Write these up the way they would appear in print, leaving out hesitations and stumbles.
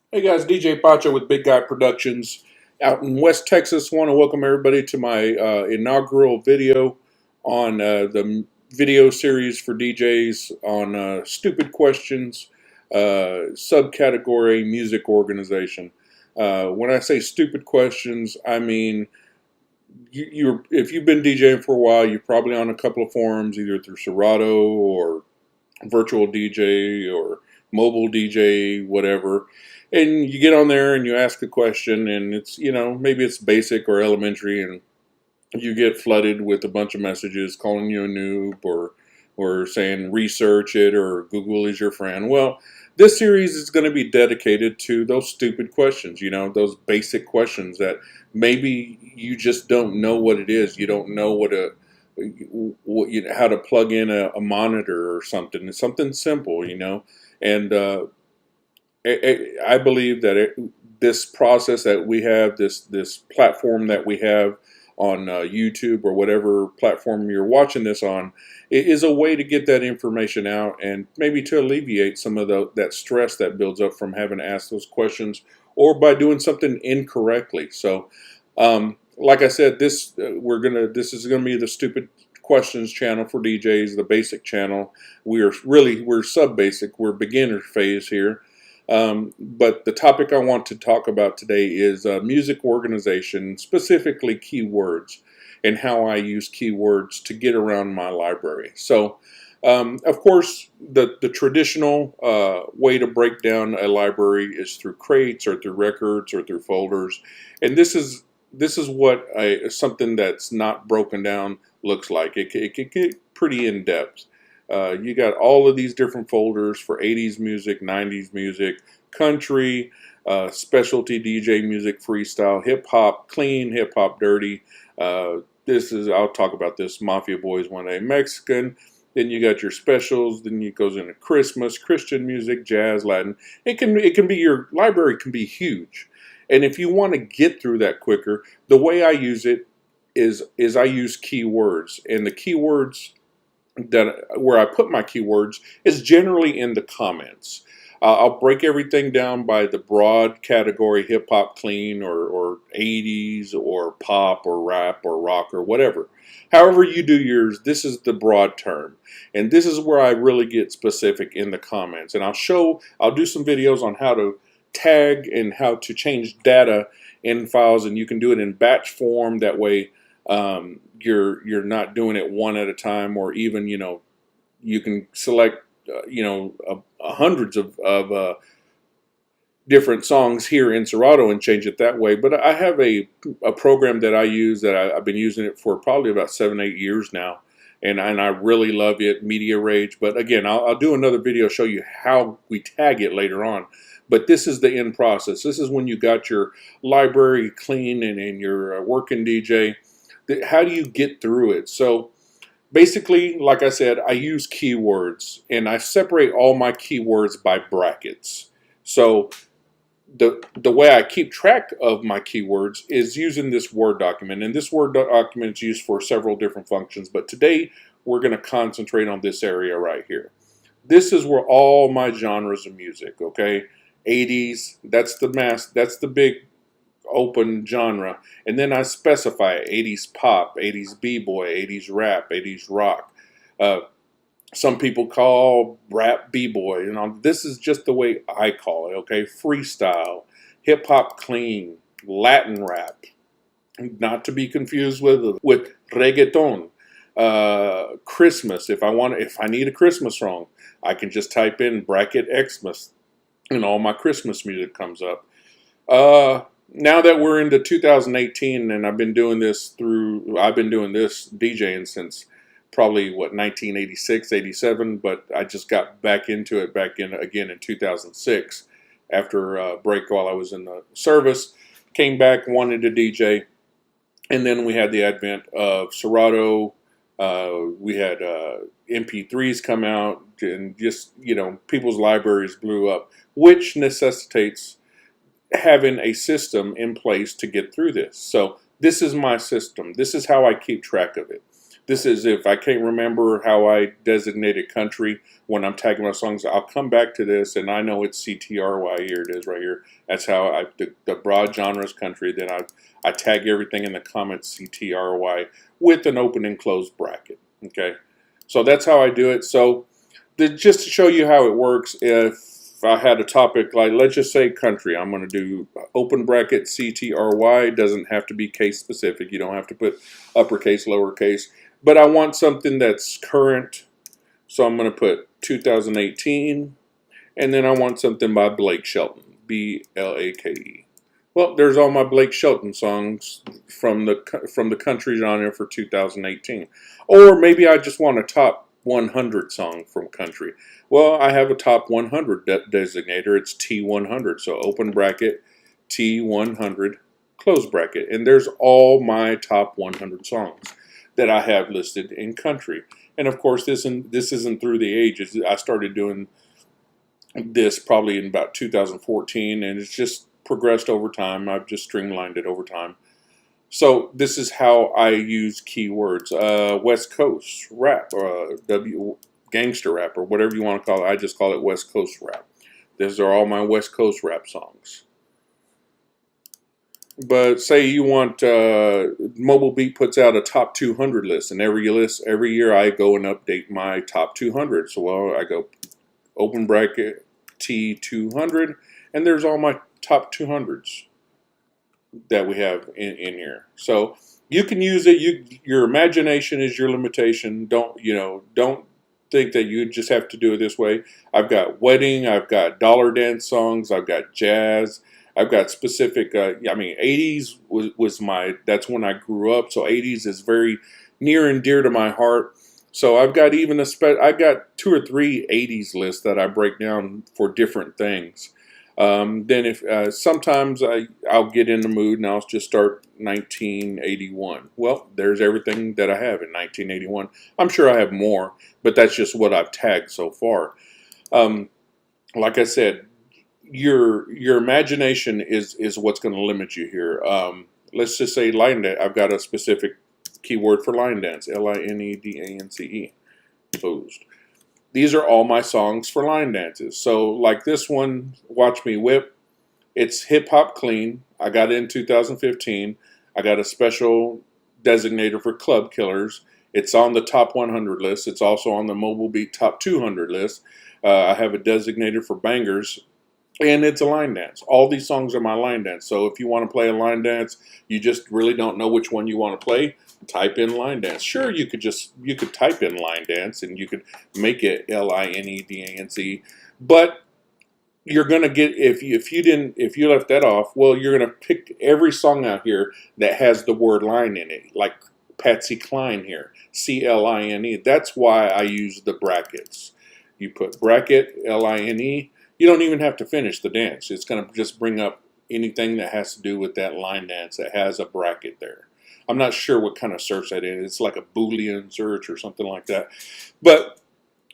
Hey guys, DJ Pacho with Big Guy Productions out in West Texas. Want to welcome everybody to my inaugural video on the video series for DJs on stupid questions, subcategory music organization. When I say stupid questions, I mean if you've been DJing for a while, you're probably on a couple of forums, either through Serato or Virtual DJ or Mobile DJ, whatever. And you get on there and you ask a question, and it's, maybe it's basic or elementary, and you get flooded with a bunch of messages calling you a noob or saying research it or Google is your friend. Well, this series is going to be dedicated to those stupid questions, those basic questions that maybe you just don't know what it is. You don't know how to plug in a monitor or something. It's something simple, and I believe that this process that we have, this platform that we have on YouTube or whatever platform you're watching this on, it is a way to get that information out and maybe to alleviate some of that stress that builds up from having to ask those questions or by doing something incorrectly. So, like I said, this is gonna be the stupid questions channel for DJs, the basic channel. We're sub-basic, we're beginner phase here. But the topic I want to talk about today is music organization, specifically keywords, and how I use keywords to get around my library. So, of course, the traditional way to break down a library is through crates or through records or through folders, and this is what something that's not broken down looks like. It can get pretty in depth. You got all of these different folders for 80s music, 90s music, country, specialty DJ music, freestyle, hip-hop, clean, hip-hop, dirty. I'll talk about this, Mafia Boys one day, Mexican. Then you got your specials. Then it goes into Christmas, Christian music, jazz, Latin. It can be, your library can be huge. And if you want to get through that quicker, the way I use it is I use keywords. And the keywords where I put my keywords is generally in the comments. I'll break everything down by the broad category, hip hop, clean, or 80s, or pop, or rap, or rock, or whatever. However you do yours, this is the broad term. And this is where I really get specific in the comments. And I'll do some videos on how to tag and how to change data in files, and you can do it in batch form. That way, you're not doing it one at a time, or even you can select hundreds of different songs here in Serato and change it that way. But I have a program that I use that I've been using it for probably about 7-8 years now, and I really love it, Media Rage. But again, I'll do another video show you how we tag it later on. But this is the end process. This is when you got your library clean and you're working DJ. How do you get through it? So basically, like I said, I use keywords, and I separate all my keywords by brackets. So the way I keep track of my keywords is using this Word document, and this Word document is used for several different functions, but today we're going to concentrate on this area right here. This is where all my genres of music, okay? 80s, that's the big open genre, and then I specify 80s pop, 80s b-boy, 80s rap, 80s rock. Some people call rap b-boy, this is just the way I call it, okay? Freestyle, hip-hop clean, Latin rap, not to be confused with reggaeton. Christmas, if I need a Christmas song, I can just type in bracket Xmas, and all my Christmas music comes up. Now that we're into 2018, and I've been doing this DJing since probably 1986, 87, but I just got back into it again in 2006 after a break while I was in the service. came back, wanted to DJ, and then we had the advent of Serato. We had MP3s come out, and just, people's libraries blew up, which necessitates having a system in place to get through this. So this is my system. This is how I keep track of it. This is, if I can't remember how I designated country when I'm tagging my songs, I'll come back to this, and I know it's CTRY. Here it is right here. That's how the broad genres country. Then I tag everything in the comments CTRY with an open and closed bracket. Okay, so that's how I do it. So just to show you how it works, if I had a topic like, let's just say country, I'm going to do open bracket CTRY. It doesn't have to be case specific. You don't have to put uppercase, lowercase. But I want something that's current, so I'm going to put 2018, and then I want something by Blake Shelton, Blake. Well, there's all my Blake Shelton songs from the country genre for 2018. Or maybe I just want a top 100 song from country. Well, I have a top 100 designator. It's T100, so open bracket T100, close bracket, and there's all my top 100 songs that I have listed in country. And of course, this isn't through the ages. I started doing this probably in about 2014, and it's just progressed over time. I've just streamlined it over time. So this is how I use KeyWords. West Coast rap, gangster rap, or whatever you want to call it. I just call it West Coast rap. These are all my West Coast rap songs. But say you want, Mobile Beat puts out a top 200 list, and every year I go and update my top 200. So I go open bracket T200, and there's all my top 200s that we have in here. So you can use it. Your imagination is your limitation. Don't think that you just have to do it this way. I've got wedding, I've got dollar dance songs, I've got jazz. I've got specific, 80s that's when I grew up. So 80s is very near and dear to my heart. So I've got I've got 2 or 3 80s lists that I break down for different things. Then if sometimes I'll get in the mood and I'll just start 1981. Well, there's everything that I have in 1981. I'm sure I have more, but that's just what I've tagged so far. Like I said, your imagination is what's going to limit you here. Let's just say line dance. I've got a specific keyword for line dance, LINEDANCE, closed. These are all my songs for line dances. So like this one, Watch Me Whip, it's hip hop clean. I got it in 2015. I got a special designator for club killers. It's on the top 100 list. It's also on the Mobile Beat top 200 list. I have a designator for bangers. And it's a line dance. All these songs are my line dance. So if you want to play a line dance, you just really don't know which one you want to play, type in line dance. Sure, you could type in line dance and you could make it LINEDANCE, but you're gonna get, if you left that off, well, you're gonna pick every song out here that has the word line in it, like Patsy Cline here, CLINE. That's why I use the brackets. You put bracket LINE. You don't even have to finish the dance. It's going to just bring up anything that has to do with that line dance that has a bracket there. I'm not sure what kind of search that is. It's like a Boolean search or something like that. But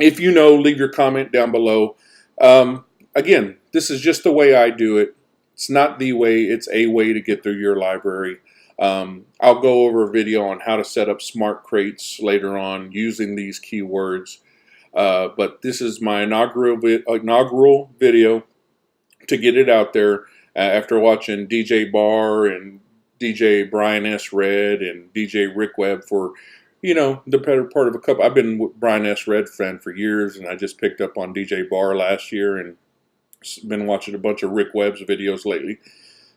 if you know, leave your comment down below. Again, this is just the way I do it. It's not the way. It's a way to get through your library. I'll go over a video on how to set up smart crates later on using these keywords. But this is my inaugural video to get it out there after watching DJ Barr and DJ Brian S. Red and DJ Rick Webb for, the better part of a couple. I've been with Brian S. Red fan for years, and I just picked up on DJ Barr last year and been watching a bunch of Rick Webb's videos lately.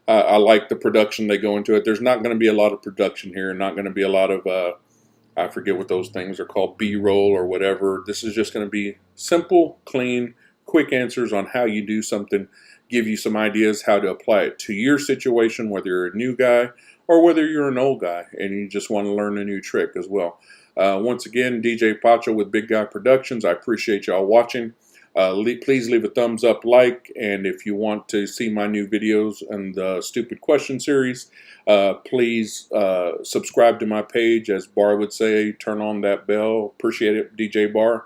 I like the production they go into it. There's not going to be a lot of production here, not going to be a lot of I forget what those things are called, B-roll or whatever. This is just going to be simple, clean, quick answers on how you do something, give you some ideas how to apply it to your situation, whether you're a new guy or whether you're an old guy and you just want to learn a new trick as well. Once again, DJ Pacho with Big Guy Productions. I appreciate y'all watching. Please leave a thumbs up, like, and if you want to see my new videos and the stupid question series, please subscribe to my page. As Bar would say, turn on that bell. Appreciate it, DJ Bar.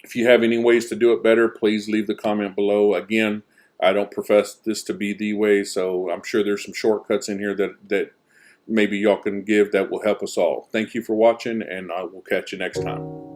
If you have any ways to do it better, please leave the comment below. Again, I don't profess this to be the way, so I'm sure there's some shortcuts in here that maybe y'all can give that will help us all. Thank you for watching, and I will catch you next time.